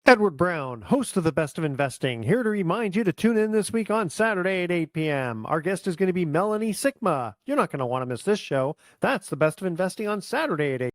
Edward Brown, host of the Best of Investing, here to remind you to tune in this week on Saturday at 8 p.m. Our guest is going to be Melanie Sigma. You're not going to want to miss this show. That's the Best of Investing on Saturday at 8.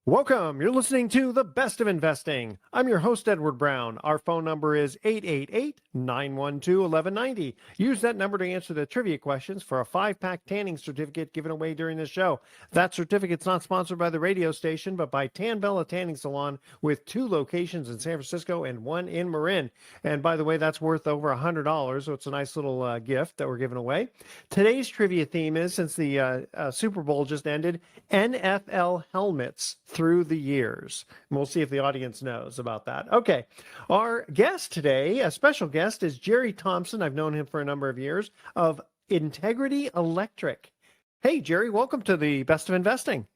Welcome. You're listening to The Best of Investing. I'm your host, Edward Brown. Our phone number is 888-912-1190. Use that number to answer the trivia questions for a 5-pack tanning certificate given away during the show. That certificate's not sponsored by the radio station, but by Tan Bella Tanning Salon with 2 locations in San Francisco and 1 in Marin. And by the way, that's worth over $100, so it's a nice little gift that we're giving away. Today's trivia theme is, since the Super Bowl just ended, NFL helmets through the years. And we'll see if the audience knows about that. Okay. Our guest today, a special guest, is Jerry Thompson. I've known him for a number of years, of Integrity Electric. Hey, Jerry, welcome to the Best of Investing.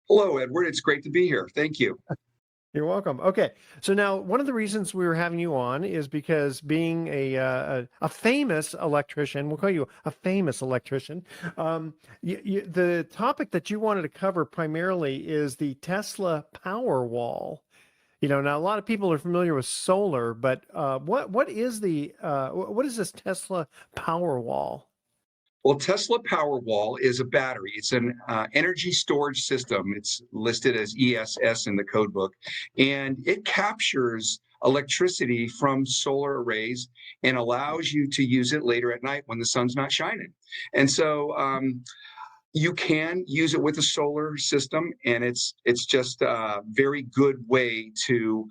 Hello, Edward. It's great to be here. Thank you. You're welcome. Okay, so now one of the reasons we were having you on is because being a famous electrician, we'll call you a famous electrician. The topic that you wanted to cover primarily is the Tesla Powerwall. You know, now a lot of people are familiar with solar, but what is this Tesla Powerwall? Well, Tesla Powerwall is a battery. It's an energy storage system. It's listed as ESS in the code book, and it captures electricity from solar arrays and allows you to use it later at night when the sun's not shining. And so you can use it with a solar system, and it's just a very good way to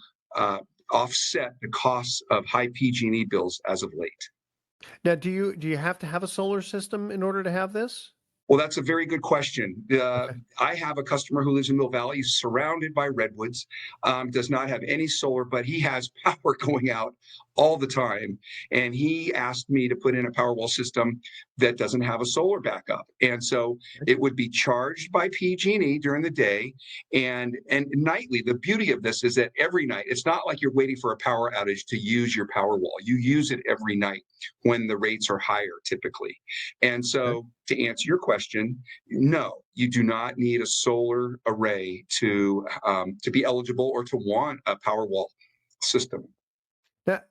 offset the costs of high PG&E bills as of late. Now, do you have to have a solar system in order to have this? Well, that's a very good question. I have a customer who lives in Mill Valley, surrounded by redwoods, does not have any solar, but he has power going out all the time. And he asked me to put in a Powerwall system that doesn't have a solar backup. And so it would be charged by PG&E during the day and nightly. The beauty of this is that every night, it's not like you're waiting for a power outage to use your Powerwall. You use it every night when the rates are higher, typically. And so to answer your question, no, you do not need a solar array to be eligible or to want a Powerwall system. Now,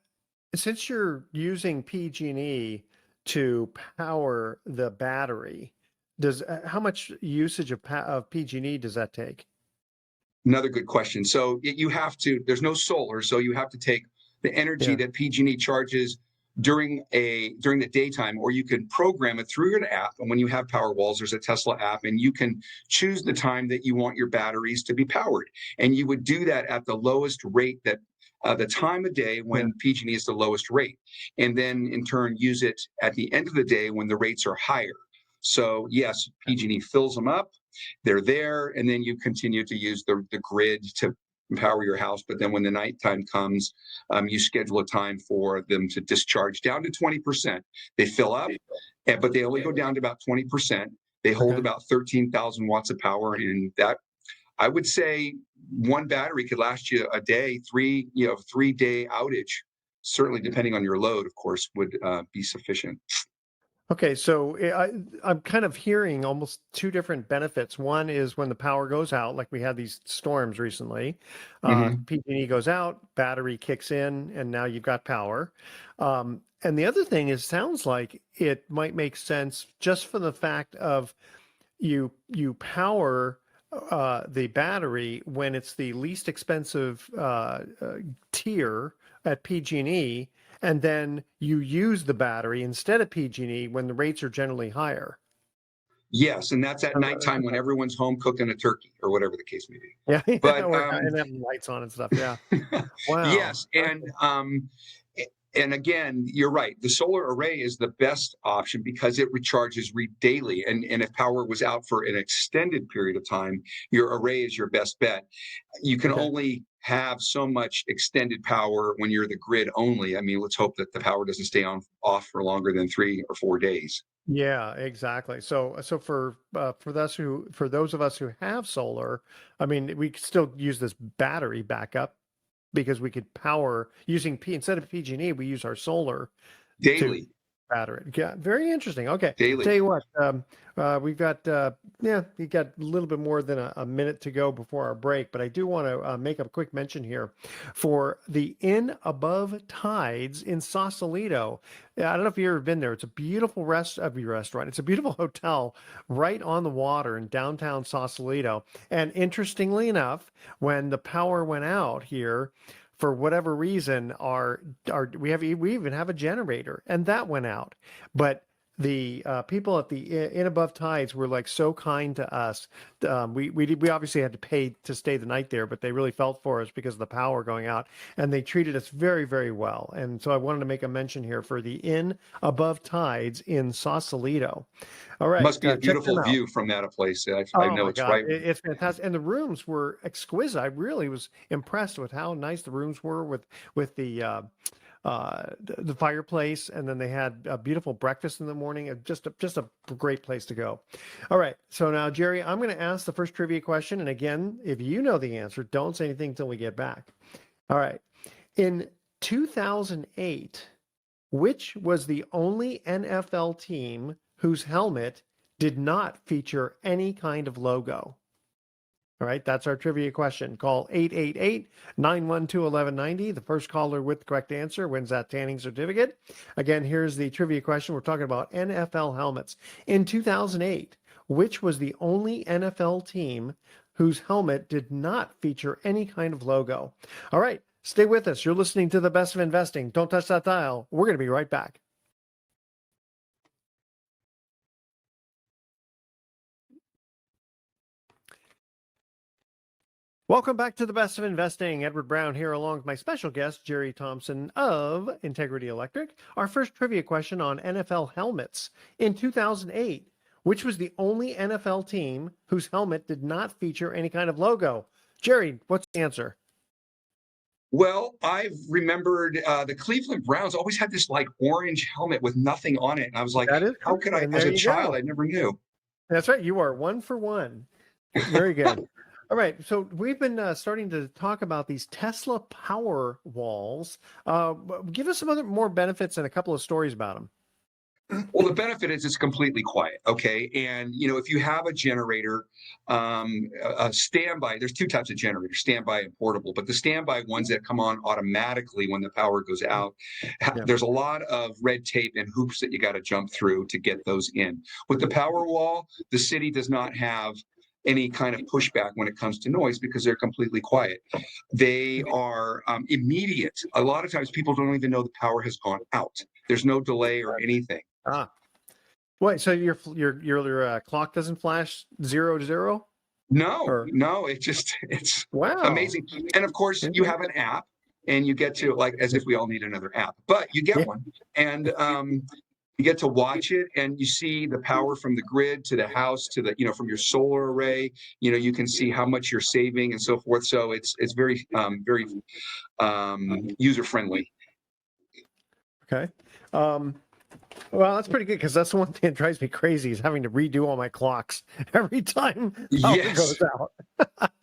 since you're using PG&E to power the battery, how much usage of PG&E does that take? Another good question. So there's no solar, so you have to take the energy that PG&E charges during the daytime, or you can program it through an app. And when you have Powerwalls, there's a Tesla app, and you can choose the time that you want your batteries to be powered. And you would do that at the lowest rate that the time of day when PG&E is the lowest rate, and then in turn use it at the end of the day when the rates are higher. So yes, PG&E fills them up, they're there, and then you continue to use the grid to power your house. But then when the nighttime comes, you schedule a time for them to discharge down to 20%. They fill up, but they only go down to about 20%. They hold about 13,000 watts of power, and that, I would say, one battery could last you a day. 3-day outage, certainly depending on your load, of course, would be sufficient. Okay, so I'm kind of hearing almost 2 different benefits. One is when the power goes out, like we had these storms recently, PG&E goes out, battery kicks in, and now you've got power. And the other thing is, sounds like it might make sense just for the fact of you power the battery when it's the least expensive tier at PG&E, and then you use the battery instead of PG&E when the rates are generally higher. Yes, and that's at nighttime when everyone's home cooking a turkey or whatever the case may be. Yeah, But and having lights on and stuff. Yeah. Wow. Yes, and again, you're right. The solar array is the best option because it recharges daily. And if power was out for an extended period of time, your array is your best bet. You can only have so much extended power when you're the grid only. I mean, let's hope that the power doesn't stay off for longer than 3 or 4 days. Yeah, exactly. So for those of us who have solar, I mean, we could still use this battery backup because we could power using instead of PG&E, we use our solar daily. Battery. Yeah, very interesting. Okay, tell daily. you what, we've got we got a little bit more than a minute to go before our break, but I do want to make a quick mention here for the Inn Above Tides in Sausalito. Yeah, I don't know if you've ever been there. It's a beautiful restaurant. It's a beautiful hotel right on the water in downtown Sausalito. And interestingly enough, when the power went out here, for whatever reason, we even have a generator, and that went out. But the people at the Inn Above Tides were like so kind to us. We obviously had to pay to stay the night there, but they really felt for us because of the power going out, and they treated us very, very well. And so I wanted to make a mention here for the Inn Above Tides in Sausalito. All right, Must be a check them beautiful out. view from that place. I Oh know my it's God, right. it's fantastic, and the rooms were exquisite. I really was impressed with how nice the rooms were with the fireplace, and then they had a beautiful breakfast in the morning. Just a great place to go. All right, so now Jerry, I'm going to ask the first trivia question, and again, if you know the answer, don't say anything until we get back. All right, in 2008, which was the only NFL team whose helmet did not feature any kind of logo? All right, that's our trivia question. Call 888-912-1190. The first caller with the correct answer wins that tanning certificate. Again, here's the trivia question. We're talking about NFL helmets. In 2008, which was the only NFL team whose helmet did not feature any kind of logo? All right, stay with us. You're listening to The Best of Investing. Don't touch that dial. We're going to be right back. Welcome back to The Best of Investing. Edward Brown here, along with my special guest, Jerry Thompson of Integrity Electric. Our first trivia question on NFL helmets. In 2008, which was the only NFL team whose helmet did not feature any kind of logo? Jerry, what's the answer? Well, I've remembered the Cleveland Browns always had this like orange helmet with nothing on it, and I was like, That is how correct. could I? And As there a you child, go. I never knew. That's right. You are 1 for 1. Very good. All right. So we've been starting to talk about these Tesla power walls. Give us some more benefits and a couple of stories about them. Well, the benefit is it's completely quiet. Okay. And, if you have a generator, a standby, there's two types of generators, standby and portable, but the standby ones that come on automatically when the power goes out, Yeah. there's a lot of red tape and hoops that you got to jump through to get those in. With the power wall, the city does not have any kind of pushback when it comes to noise because they're completely quiet. They are immediate. A lot of times people don't even know the power has gone out. There's no delay or anything. Ah, wait. So your clock doesn't flash 0 to 0, No, or no, it's wow? amazing. And of course, you Okay. have an app and you get to like as if we all need another app, but you get Yeah. one and you get to watch it and you see the power from the grid to the house to the, from your solar array, you can see how much you're saving and so forth. So it's very, very user friendly. Okay. Um, well, that's pretty good because that's the one thing that drives me crazy is having to redo all my clocks every time power goes Yes. out.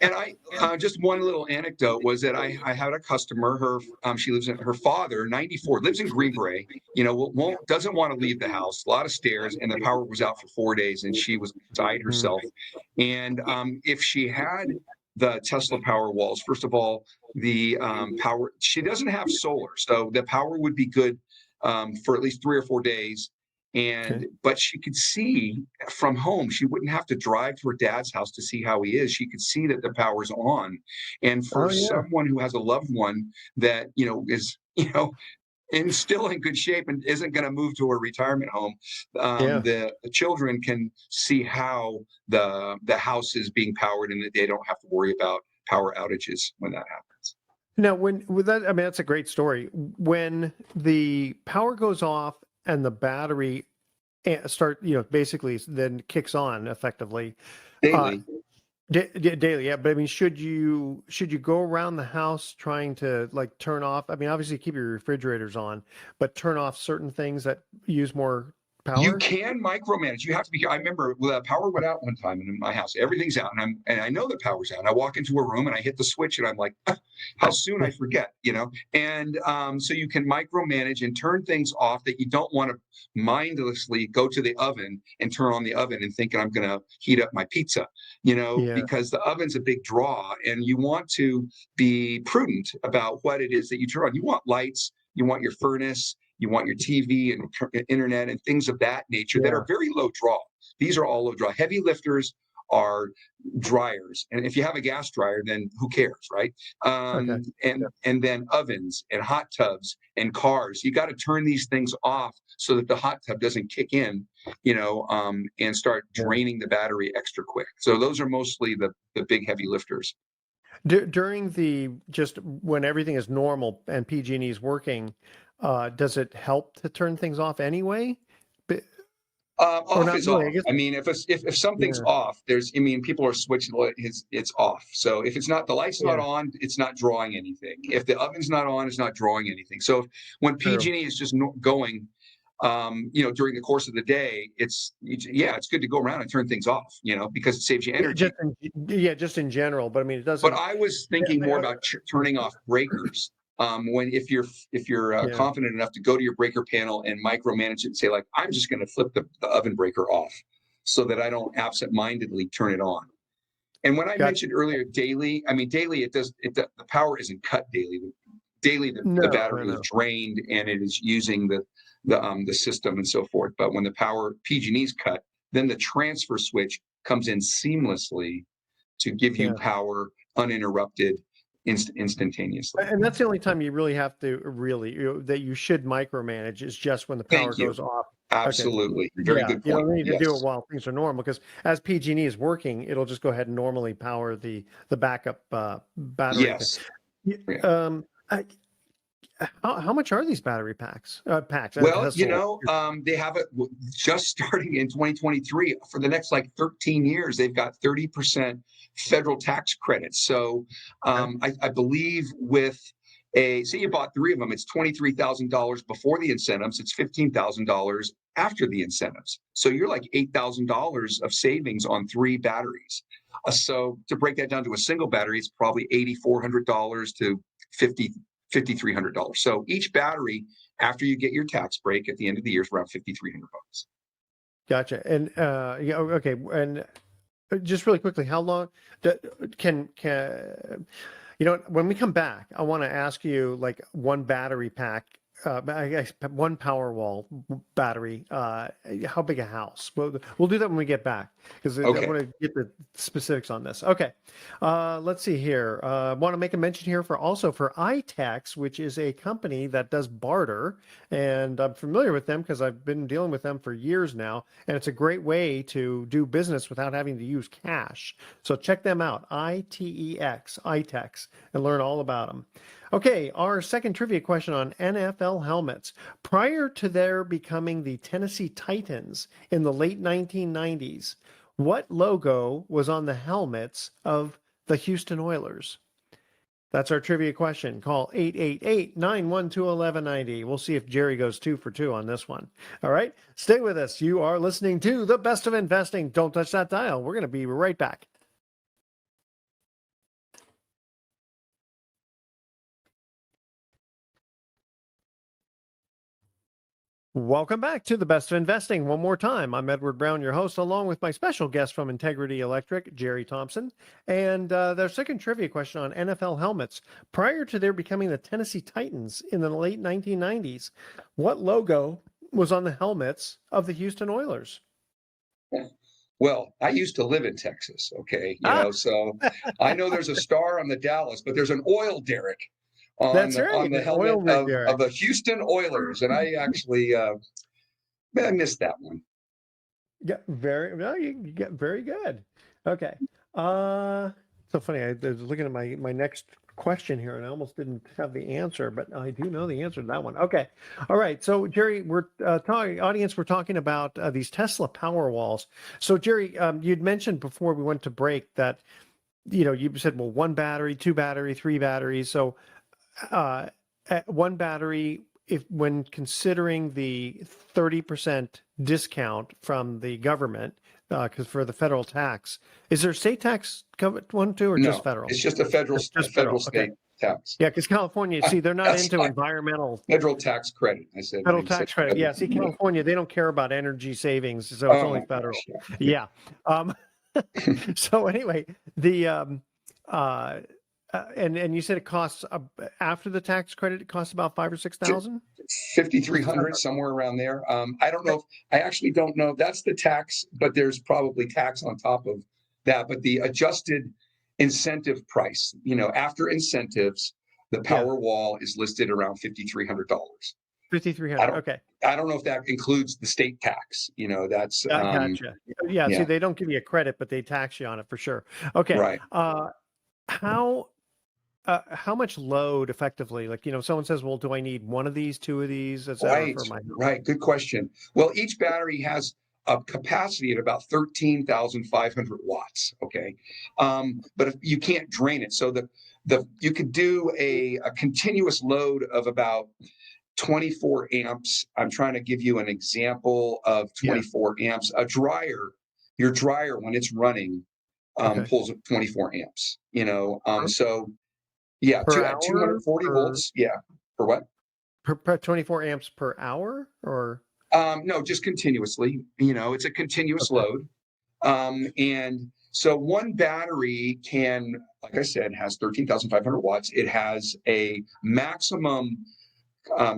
And I just one little anecdote was that I had a customer. She lives in her father, 94, lives in Green Bay. Won't doesn't want to leave the house. A lot of stairs, and the power was out for 4 days, and she was beside Hmm. herself. And if she had the Tesla power walls, first of all, the power she doesn't have solar, so the power would be good for at least 3 or 4 days. Okay. But she could see from home. She wouldn't have to drive to her dad's house to see how he is. She could see that the power's on. And for Oh yeah. someone who has a loved one that, is, still in good shape and isn't going to move to a retirement home, Yeah. the children can see how the house is being powered and that they don't have to worry about power outages when that happens. Now, when with that, I mean, that's a great story. When the power goes off and the battery basically then kicks on effectively, uh, Daily. daily. Yeah, but I mean, should you go around the house trying to like turn off? I mean, obviously keep your refrigerators on, but turn off certain things that use more You power? can micromanage. You have to be. I remember the power went out one time in my house. Everything's out, and I know the power's out. And I walk into a room and I hit the switch, and I'm like, how soon I forget, And so you can micromanage and turn things off that you don't want to mindlessly go to the oven and turn on the oven and thinking I'm going to heat up my pizza, Yeah. because the oven's a big draw, and you want to be prudent about what it is that you turn on. You want lights. You want your furnace. You want your TV and internet and things of that nature that are very low draw. These are all low draw. Heavy lifters are dryers, and if you have a gas dryer, then who cares, right? Okay. And then ovens and hot tubs and cars. You got to turn these things off so that the hot tub doesn't kick in, and start draining the battery extra quick. So those are mostly the big heavy lifters. During just when everything is normal and PG&E is working, does it help to turn things off anyway? Off is really, off. I mean, if something's off, people are switching. It's off. So if it's not, the light's not on, it's not drawing anything. If the oven's not on, it's not drawing anything. So when PG&E is just going, during the course of the day, it's good to go around and turn things off, because it saves you energy. Just in general, but I mean, it doesn't. But I was thinking more about turning off breakers. If you're confident enough to go to your breaker panel and micromanage it and say, like, I'm just going to flip the oven breaker off so that I don't absentmindedly turn it on. And when I mentioned earlier daily, the power isn't cut daily. Daily, the battery is drained and it is using the system and so forth. But when the power PG&E is cut, then the transfer switch comes in seamlessly to give you power uninterrupted instantaneously. And that's the only time you really have to that you should micromanage is just when the power goes off. Absolutely. Okay. Very good point. You don't need to do it while things are normal, because as PG&E is working, it'll just go ahead and normally power the backup battery. Yes. How much are these battery packs? Well, they have it just starting in 2023 for the next 13 years. They've got 30% federal tax credits. So I believe say you bought 3 of them, it's $23,000 before the incentives. It's $15,000 after the incentives. So you're like $8,000 of savings on 3 batteries. So to break that down to a single battery, it's probably $8,400 to $5,300. So each battery, after you get your tax break at the end of the year, is around $5,300. Gotcha. And okay. And just really quickly, how long can when we come back, I want to ask you one battery pack, one Powerwall battery. How big a house? We'll do that when we get back, because I want to get the specifics on this. Okay, let's see here. Want to make a mention here for iTex, which is a company that does barter, and I'm familiar with them because I've been dealing with them for years now, and it's a great way to do business without having to use cash. So check them out, iTex, and learn all about them. Okay, our second trivia question on NFL helmets. Prior to their becoming the Tennessee Titans in the late 1990s, what logo was on the helmets of the Houston Oilers? That's our trivia question. Call 888-912-1190. We'll see if Jerry goes 2 for 2 on this one. All right, stay with us. You are listening to The Best of Investing. Don't touch that dial. We're going to be right back. Welcome back to The Best of Investing. One more time, I'm Edward Brown, your host, along with my special guest from Integrity Electric, Jerry Thompson. And their second trivia question on NFL helmets. Prior to their becoming the Tennessee Titans in the late 1990s, what logo was on the helmets of the Houston Oilers? Well, I used to live in Texas, okay? So I know there's a star on the Dallas, but there's an oil derrick on the helmet of the Houston Oilers, and I actually I missed that one. Yeah, you get very good. Okay, so funny. I was looking at my next question here, and I almost didn't have the answer, but I do know the answer to that one. Okay, all right. So Jerry, we're talking about these Tesla Powerwalls. So Jerry, you'd mentioned before we went to break that you said, well, 1 battery, 2 battery, 3 batteries. So one battery if when considering the 30% discount from the government, because for the federal tax, is there state tax covered one too, or just No, federal? it's just a federal Just federal. Okay. state tax. Yeah, because California, see, they're not That's into fine. environmental Federal tax credit. I said federal tax credit. federal. Yeah, see, California, they don't care about energy savings, so it's Oh only my federal. gosh, Yeah. Um, so anyway, the and you said it costs after the tax credit, it costs about 5,000 or 6,000. 5,300 somewhere around there. I don't know. I actually don't know. That's the tax, but there's probably tax on top of that. But the adjusted incentive price, after incentives, the power wall is listed around $5,300. 5,300. Okay. I don't know if that includes the state tax. That's Gotcha. Yeah. See, yeah, they don't give you a credit, but they tax you on it for sure. Okay. right. How much load effectively? Like, someone says, well, do I need one of these, two of these, et cetera, Right, for my right. Good question. Well, each battery has a capacity of about 13,500 watts. Okay, but if you can't drain it, so you could do a continuous load of about 24 amps. I'm trying to give you an example of 24 amps. Your dryer when it's running pulls 24 amps. So yeah, per at hour 240 volts. Yeah, for what? per 24 amps per hour, or No, just continuously. It's a continuous okay. load. And so one battery can, like I said, has 13,500 watts. It has a maximum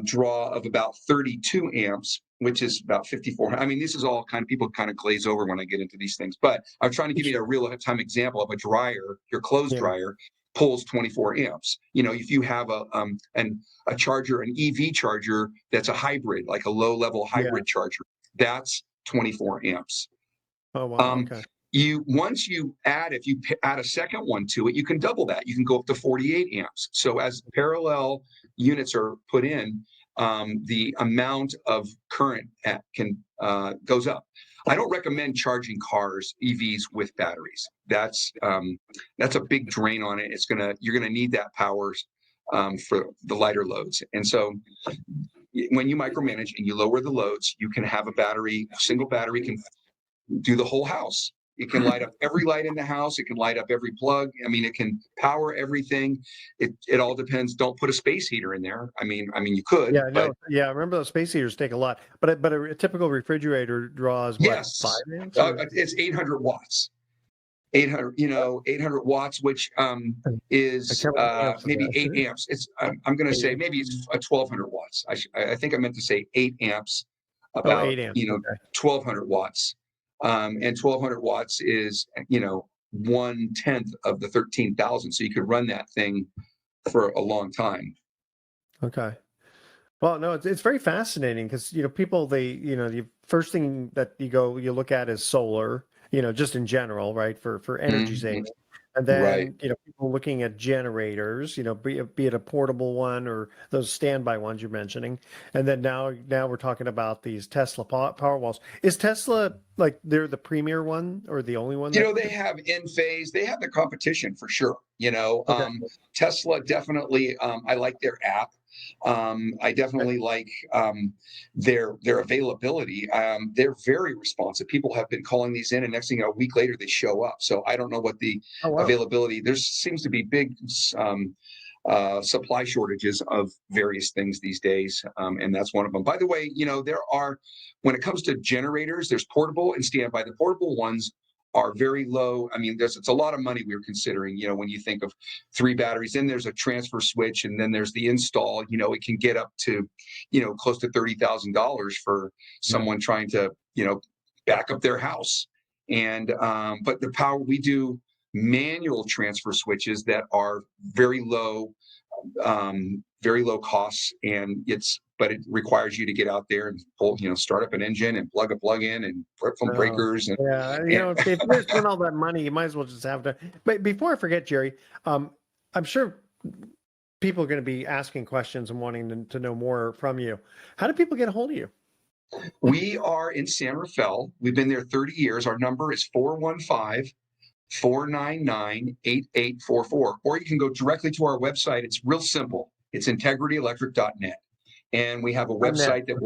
draw of about 32 amps, which is about 5,400. I mean, this is all people kind of glaze over when I get into these things, but I'm trying to give you a real time example of a dryer. Your clothes dryer pulls 24 amps. If you have a charger, an EV charger that's a hybrid, like a low level hybrid charger, that's 24 amps. Oh wow. Okay. Once you add, if you add a second one to it, you can double that. You can go up to 48 amps. So as parallel units are put in, the amount of current goes up. I don't recommend charging cars, EVs, with batteries. That's a big drain on it. You're gonna need that power for the lighter loads. And so when you micromanage and you lower the loads, you can have a single battery can do the whole house. It can light up every light in the house. It can light up every plug. I mean, it can power everything. It all depends. Don't put a space heater in there. I mean, you could. Yeah, no, yeah. I remember those space heaters take a lot, but a typical refrigerator draws what, Yes, 5 amps? it's 800 watts. 800 watts, which is maybe 8 amps. I'm going to say maybe it's 1,200 watts. I think I meant to say 8 amps. About 8 amps. 1,200 watts. And 1,200 watts is 1/10 of the 13,000. So you could run that thing for a long time. Okay. Well, no, it's very fascinating because people, the first thing that you look at is solar, just in general, right, for energy saving. And then, people looking at generators, be it a portable one or those standby ones you're mentioning. And then now we're talking about these Tesla power walls. Is Tesla like they're the premier one or the only one? They have Enphase. They have the competition for sure. Tesla definitely. I like their app. I definitely like their availability. They're very responsive. People have been calling these in, and next thing you know, a week later they show up. So I don't know what the availability. There seems to be big supply shortages of various things these days, and that's one of them. By the way, there are, when it comes to generators, there's portable and standby. The portable ones are very low. I mean, it's a lot of money we were considering, when you think of 3 batteries, then there's a transfer switch, and then there's the install. It can get up to, close to $30,000 for someone trying to, back up their house. And but the power, we do manual transfer switches that are very low costs, and but it requires you to get out there and pull, start up an engine and plug a plug in and put some breakers. And, if you're spending all that money, you might as well just have to. But before I forget, Jerry, I'm sure people are going to be asking questions and wanting to know more from you. How do people get a hold of you? We are in San Rafael. We've been there 30 years. Our number is 415-499-8844. Or you can go directly to our website. It's real simple. It's integrityelectric.net. And we have a .net. website that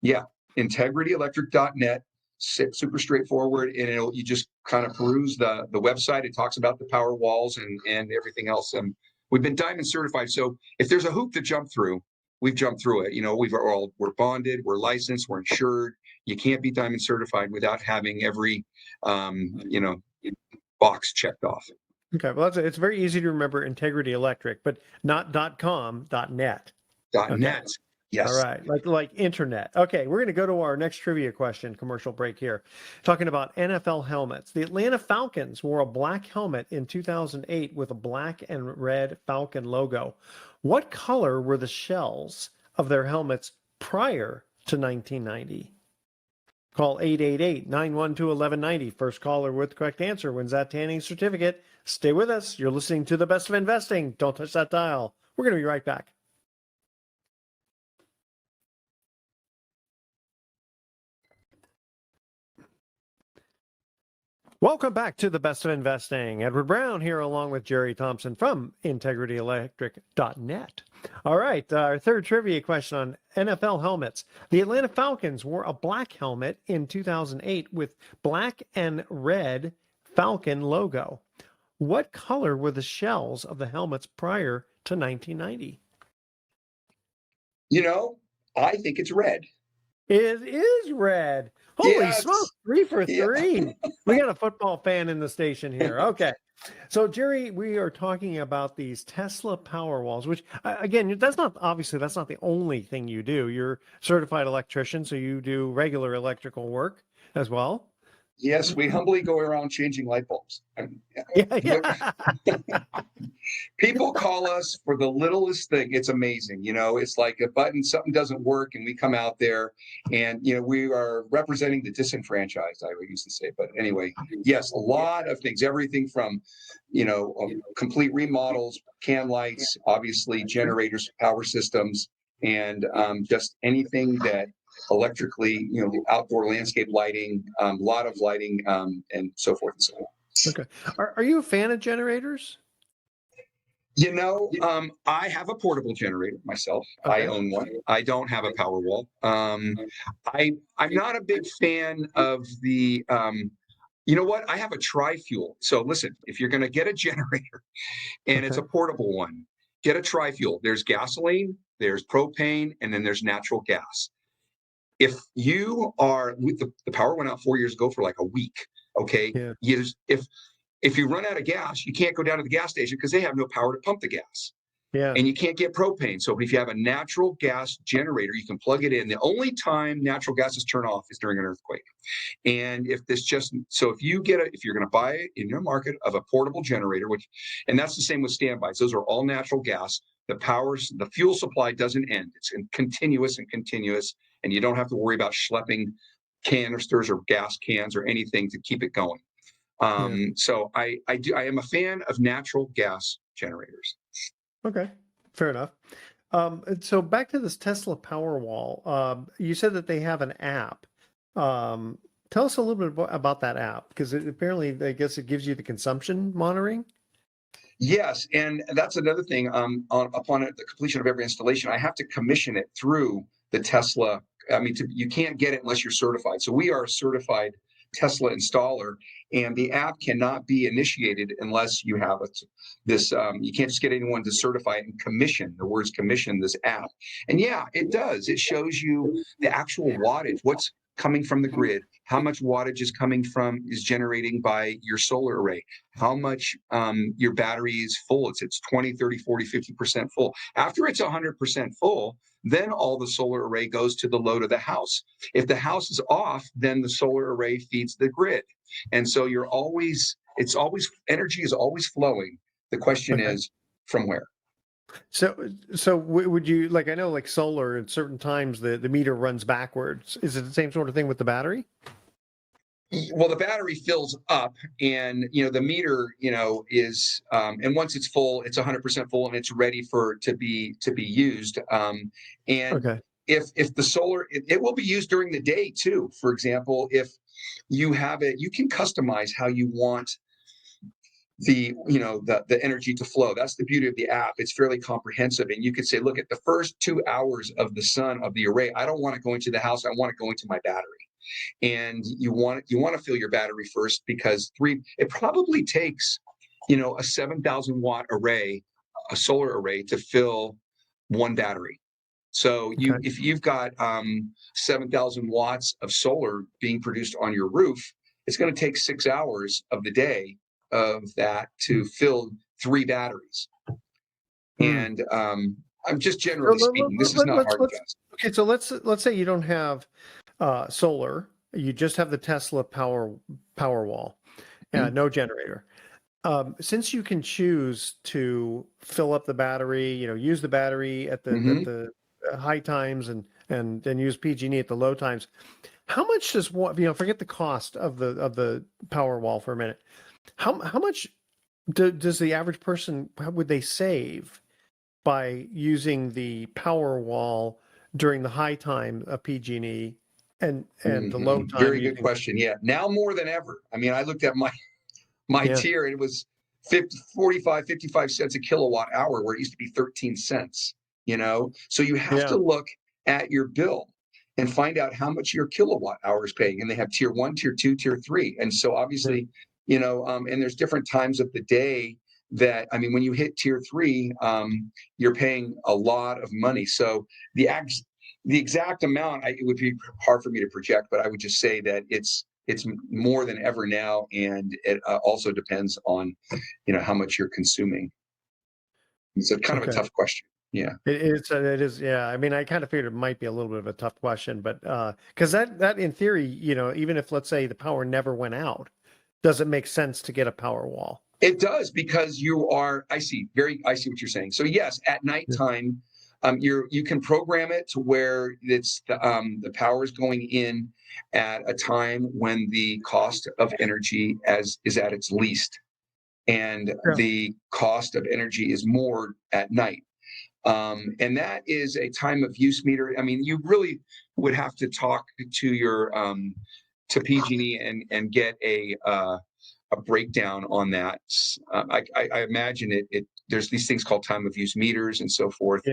Okay. integrityelectric.net, super straightforward. And you just kind of peruse the website. It talks about the power walls and everything else. And we've been diamond certified. So if there's a hoop to jump through, we've jumped through it. We're bonded, we're licensed, we're insured. You can't be diamond certified without having every, box checked off. Okay. Well, it's very easy to remember Integrity Electric, but not .com, .net. .net. Yes. All right. Like internet. Okay. We're going to go to our next trivia question, commercial break here. Talking about NFL helmets. The Atlanta Falcons wore a black helmet in 2008 with a black and red Falcon logo. What color were the shells of their helmets prior to 1990? Call 888-912-1190. First caller with the correct answer wins that tanning certificate. Stay with us. You're listening to The Best of Investing. Don't touch that dial. We're going to be right back. Welcome back to The Best of Investing. Edward Brown here along with Jerry Thompson from integrityelectric.net. All right, our third trivia question on NFL helmets. The Atlanta Falcons wore a black helmet in 2008 with black and red Falcon logo. What color were the shells of the helmets prior to 1990? I think it's red. It is red. Holy smokes, 3 for 3. Yeah. We got a football fan in the station here. Okay. So, Jerry, we are talking about these Tesla Powerwalls, which, again, that's not the only thing you do. You're a certified electrician, so you do regular electrical work as well. Yes, we humbly go around changing light bulbs. Yeah. People call us for the littlest thing. It's amazing. It's like a button, something doesn't work, and we come out there and, we are representing the disenfranchised, I used to say. But anyway, yes, a lot of things, everything from, complete remodels, can lights, obviously generators, power systems, and just anything that electrically, outdoor landscape lighting, a lot of lighting, and so forth and so on. Okay. Are you a fan of generators? I have a portable generator myself. Okay. I own one. I don't have a Powerwall. I'm not a big fan of the, you know what? I have a tri-fuel. So listen, if you're going to get a generator and it's a portable one, get a tri-fuel. There's gasoline, there's propane, and then there's natural gas. If you are, the power went out 4 years ago for like a week. Okay. Yeah. If you run out of gas, you can't go down to the gas station because they have no power to pump the gas. Yeah. And you can't get propane. So if you have a natural gas generator, you can plug it in. The only time natural gas is turned off is during an earthquake. And if you're going to buy it in your market of a portable generator, and that's the same with standbys. Those are all natural gas. The fuel supply doesn't end. It's continuous, and you don't have to worry about schlepping canisters or gas cans or anything to keep it going. So I am a fan of natural gas generators. Okay, fair enough. So back to this Tesla Powerwall. You said that they have an app. Tell us a little bit about that app, because apparently, I guess it gives you the consumption monitoring. Yes, and that's another thing. Upon the completion of every installation, I have to commission it through the Tesla. You can't get it unless you're certified. So we are a certified Tesla installer, and the app cannot be initiated unless you have this. You can't just get anyone to certify it and commission. The words commission this app, and yeah, it does. It shows you the actual wattage, what's coming from the grid, how much wattage is generating by your solar array, how much your battery is full. It's 20, 30, 40, 50% full. After it's 100% full, then all the solar array goes to the load of the house. If the house is off, then the solar array feeds the grid. And so energy is always flowing. The question is, from where? So would you, I know like solar at certain times the meter runs backwards. Is it the same sort of thing with the battery? Well, the battery fills up, and the meter is and once it's full, it's 100% full, and it's ready to be used. If the solar, it will be used during the day too. For example, if you have it, you can customize how you want the energy to flow. That's the beauty of the app. It's fairly comprehensive, and you could say, look, at the first 2 hours of the sun of the array, I don't want it going to the house. I want it going to my battery. And you want to fill your battery first, because it probably takes a 7,000 watt array, a solar array, to fill one battery. So if you've got 7,000 watts of solar being produced on your roof, it's going to take 6 hours of the day of that to fill 3 batteries. And I'm just generally speaking, this is not hard and fast. Okay, so let's say you don't have solar, you just have the Tesla Powerwall, no generator. Since you can choose to fill up the battery, use the battery at the high times and use PG&E at the low times, how much does forget the cost of the Powerwall for a minute. How much does the average person, how would they save by using the Powerwall during the high time of PG&E and the low time? Very good question. Yeah, now more than ever. I mean, I looked at my tier, and it was 55 cents a kilowatt hour, where it used to be 13 cents. So you have to look at your bill and find out how much your kilowatt hour is paying. And they have tier 1, tier 2, tier 3. And so obviously, and there's different times of the day that, when you hit tier 3, you're paying a lot of money. So the exact amount, it would be hard for me to project, but I would just say that it's more than ever now, and it also depends on how much you're consuming. It's kind of a tough question. Yeah, it is. Yeah, I kind of figured it might be a little bit of a tough question, but because that in theory, even if, let's say, the power never went out, does it make sense to get a Powerwall? It does, because I see what you're saying. So yes, at nighttime, you can program it to where it's the power is going in at a time when the cost of energy is at its least, and the cost of energy is more at night. And that is a time of use meter. You really would have to talk to your to PG&E and get a breakdown on that. I imagine there's these things called time of use meters and so forth.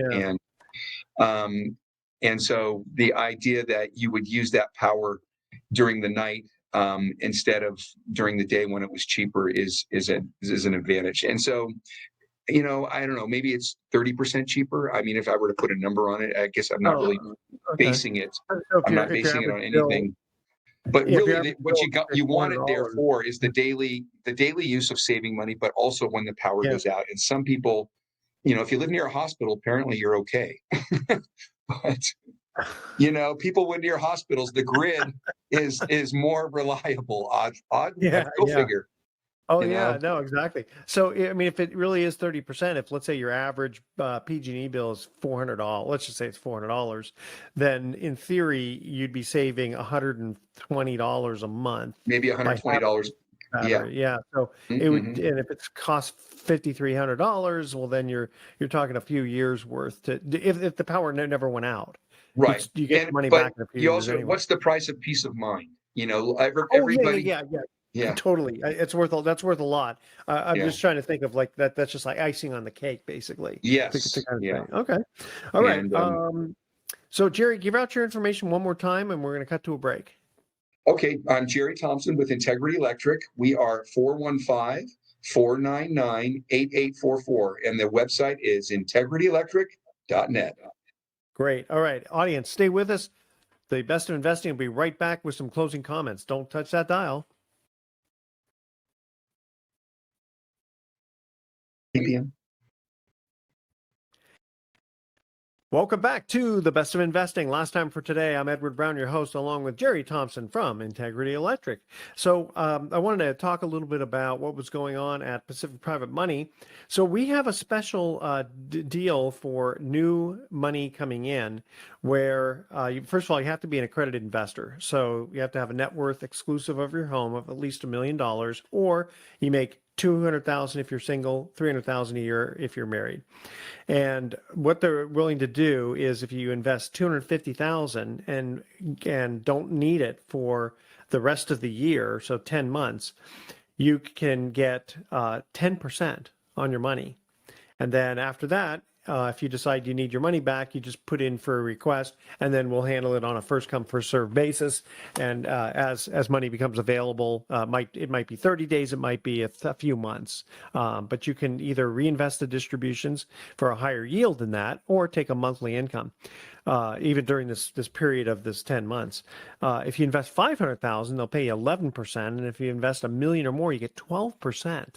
And so the idea that you would use that power during the night instead of during the day when it was cheaper is an advantage. And so, I don't know, maybe it's 30% cheaper. If I were to put a number on it, I guess I'm not really basing it. I'm not basing it on anything. But really, what you want it there for is the daily use of saving money, but also when the power goes out. And some people, if you live near a hospital, apparently you're okay. But people with near hospitals, the grid is more reliable. Go figure. Oh yeah, no, exactly. So if it really is 30%, if let's say your average PG&E bill is $400, let's just say it's $400, then in theory you'd be saving $120 a month. Maybe $120. Yeah. So it would, and if it's cost $5,300, well, then you're talking a few years worth if the power never went out. Right. You get money back in a few years anyway. What's the price of peace of mind? Everybody. Yeah, totally. That's worth a lot. I'm just trying to think of like that. That's just like icing on the cake, basically. Yes. Okay. All right. So Jerry, give out your information one more time, and we're going to cut to a break. Okay. I'm Jerry Thompson with Integrity Electric. We are 415-499-8844, and the website is integrityelectric.net. Great. All right, audience, stay with us. The Best of Investing will be right back with some closing comments. Don't touch that dial. PM. Welcome back to the Best of Investing. Last time for today, I'm Edward Brown, your host, along with Jerry Thompson from Integrity Electric. So I wanted to talk a little bit about what was going on at Pacific Private Money. So we have a special deal for new money coming in where, first of all, you have to be an accredited investor. So you have to have a net worth exclusive of your home of at least $1 million, or you make $200,000 if you're single, $300,000 a year if you're married. And what they're willing to do is, if you invest $250,000 and don't need it for the rest of the year, so 10 months, you can get 10% on your money. And then after that, if you decide you need your money back, you just put in for a request, and then we'll handle it on a first come first served basis. And as money becomes available, it might be 30 days, it might be a few months, but you can either reinvest the distributions for a higher yield than that, or take a monthly income. Even during this period of this 10 months, if you invest 500,000, they'll pay you 11%, and if you invest $1 million or more, you get 12%.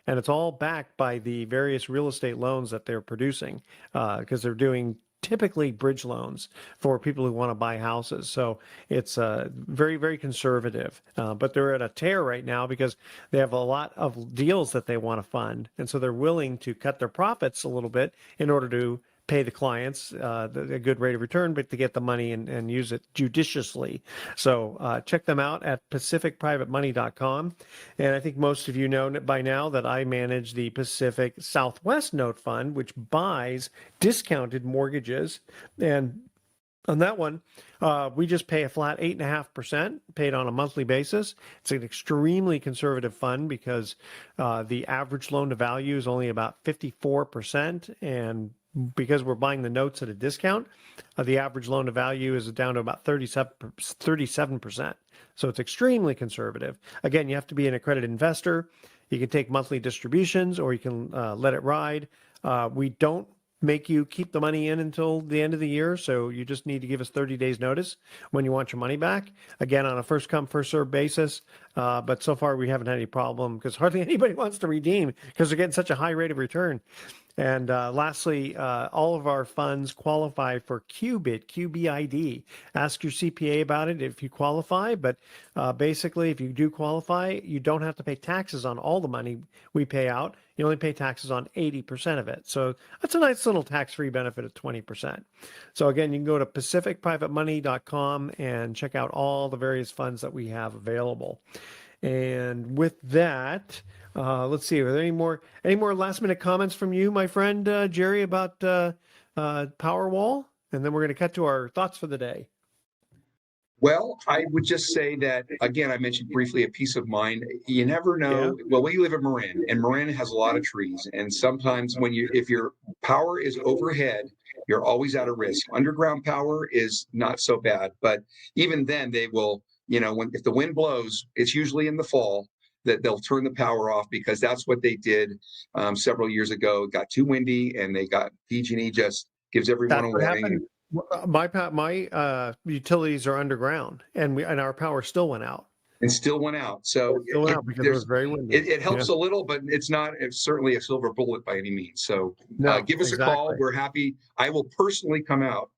And it's all backed by the various real estate loans that they're producing, because they're doing typically bridge loans for people who want to buy houses. So it's very, very conservative. But they're at a tear right now because they have a lot of deals that they want to fund. And so they're willing to cut their profits a little bit in order to pay the clients a good rate of return, but to get the money and use it judiciously. So check them out at pacificprivatemoney.com. And I think most of you know by now that I manage the Pacific Southwest Note Fund, which buys discounted mortgages. And on that one, we just pay a flat 8.5%, paid on a monthly basis. It's an extremely conservative fund because the average loan to value is only about 54%, and because we're buying the notes at a discount, the average loan to value is down to about 37%. So it's extremely conservative. Again, you have to be an accredited investor. You can take monthly distributions, or you can let it ride. We don't make you keep the money in until the end of the year, so you just need to give us 30 days notice when you want your money back. Again, on a first come first served basis, but so far we haven't had any problem because hardly anybody wants to redeem because they're getting such a high rate of return. And lastly, all of our funds qualify for QBID. Ask your CPA about it if you qualify, but basically if you do qualify, you don't have to pay taxes on all the money we pay out. You only pay taxes on 80% of it. So that's a nice little tax-free benefit of 20%. So again, you can go to pacificprivatemoney.com and check out all the various funds that we have available. And with that, let's see, are there any more last minute comments from you, my friend Jerry, about Powerwall? And then we're going to cut to our thoughts for the day. Well, I would just say that, again, I mentioned briefly a peace of mind. You never know. Yeah. Well, we live in Marin, and Marin has a lot of trees. And sometimes if your power is overhead, you're always at a risk. Underground power is not so bad, but even then they will, if the wind blows, it's usually in the fall that they'll turn the power off, because that's what they did several years ago. It got too windy, and PG&E just gives everyone a warning. My utilities are underground, and our power still went out. And still went out. So because it was very windy. It helps a little, but it's certainly a silver bullet by any means. So give us a call. We're happy. I will personally come out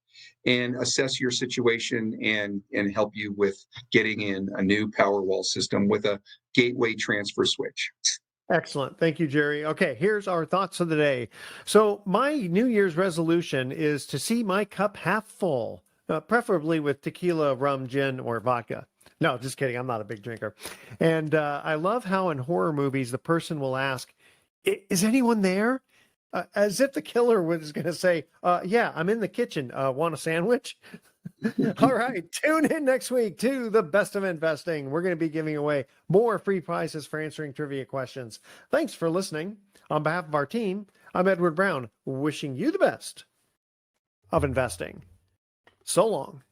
and assess your situation and help you with getting in a new Powerwall system with a gateway transfer switch. Excellent. Thank you, Jerry. Okay, here's our thoughts of the day. So my New Year's resolution is to see my cup half full, preferably with tequila, rum, gin, or vodka. No, just kidding. I'm not a big drinker. And I love how in horror movies, the person will ask, is anyone there? As if the killer was going to say, yeah, I'm in the kitchen. Want a sandwich? All right. Tune in next week to the Best of Investing. We're going to be giving away more free prizes for answering trivia questions. Thanks for listening. On behalf of our team, I'm Edward Brown, wishing you the best of investing. So long.